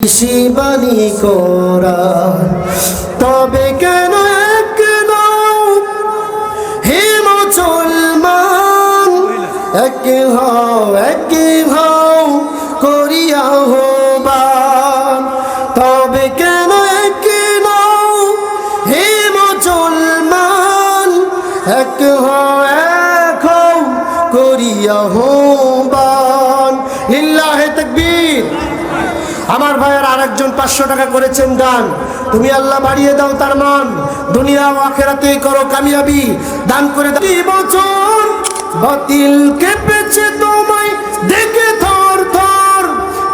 শিবানী করা তবে কেন এক নাও হে মুসলমান, এক হও করিয়া হবান। তবে কেন এক নাও হে মুসলমান, এক হও করিয়া হবান। লিল্লাহে তাকবীর। আমার ভাইয়ের আরেকজন 500 টাকা করেছেন দান। তুমি আল্লাহ বাড়িয়ে দাও তার মান, দুনিয়া ও আখিরাতে করো কামিয়াবি দান করে দাও। বছর বাতিল কেঁপেছে তোমায় দেখে থর থর,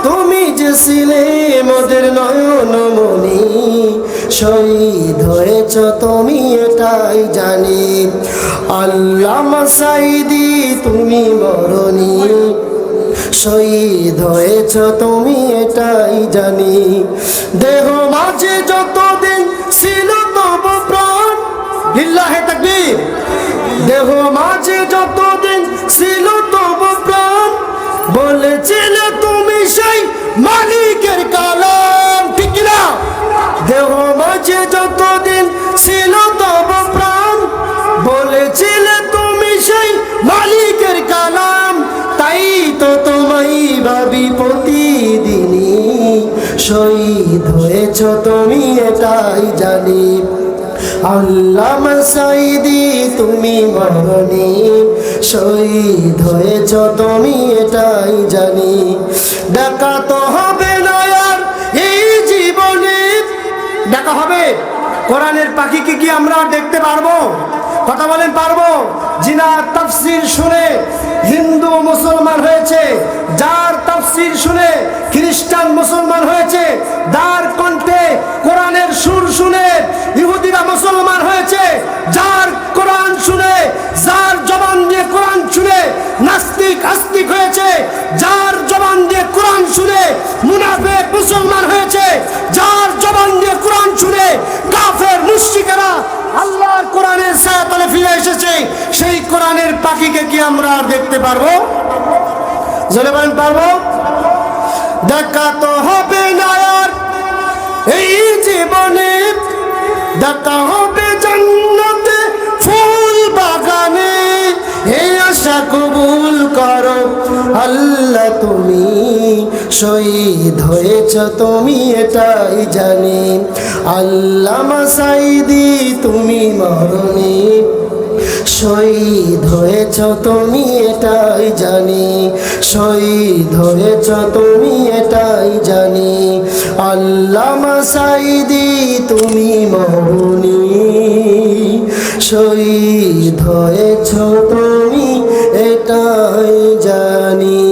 তুমি যে ছিলে মোদের নয়নমণি, শহীদ হয়েছ তুমি এটাই জানি। আল্লামা সাঈদী তুমি মরণি, শহীদ হয়েছ তুমি এটাই জানি। দেহ মাঝে যতদিন ছিল তব প্রাণ, লিল্লাহে তাকবীর। দেহ মাঝে যতদিন ছিল তব প্রাণ, বলেছিলে তুমি সেই মালিকের কালাম, ঠিক না? দেহ মাঝে যতদিন ছিল তব প্রাণ, বলেছিলে তুমি সেই মালিকের কালাম। তাই তো তোমায় ভাবি প্রতিদিনই, শহীদ হয়েছ তুমি এটাই জানি। আল্লামা সাঈদী তুমি মরণি, শহীদ হয়েছ তুমি এটাই জানি। দেখা তো হবে না আর এই জীবনে, দেখা হবে। কোরআনের পাখিকে কি আমরা দেখতে পারবো? কথা বলেন পারবো? যিনার তাফসীর শুনে হিন্দু মুসলমান হয়েছে, যার তাফসীর শুনে খ্রিস্টান মুসলমান হয়েছে, যার কণ্ঠে কোরআনের সুর শুনে ইহুদিরা মুসলমান হয়েছে, যার কোরআন শুনে, যার জবান দিয়ে কোরআন শুনে নাস্তিক আস্তিক হয়েছে, যার জবান দিয়ে কোরআন শুনে মুনাফিক মুসলমান হয়েছে, যার জবান দিয়ে কোরআন শুনে কাফের মুশরিকেরা আল্লাহর কোরআনের ছায়াতলে ফিরে এসেছে, সেই কোরআনের পাখিকে কি আমরা দেখতে পারবো? জোরে বলেন পারবো? দেখা তো হবে না আর এই জীবনে, দেখা হবে জান্নাতে ফুল বাগানে। এই আশা কবুল করো আল্লাহ তুমি, শহীদ হয়েছ তুমি এটাই জানি। আল্লামা সাঈদী তুমি মরণি, শহীদ হয়েছ তুমি এটাই জানি। শহীদ হয়েছ তুমি এটাই জানি। আল্লামা সাঈদী তুমি মরণি, শহীদ হয়েছ তুমি এটাই জানি।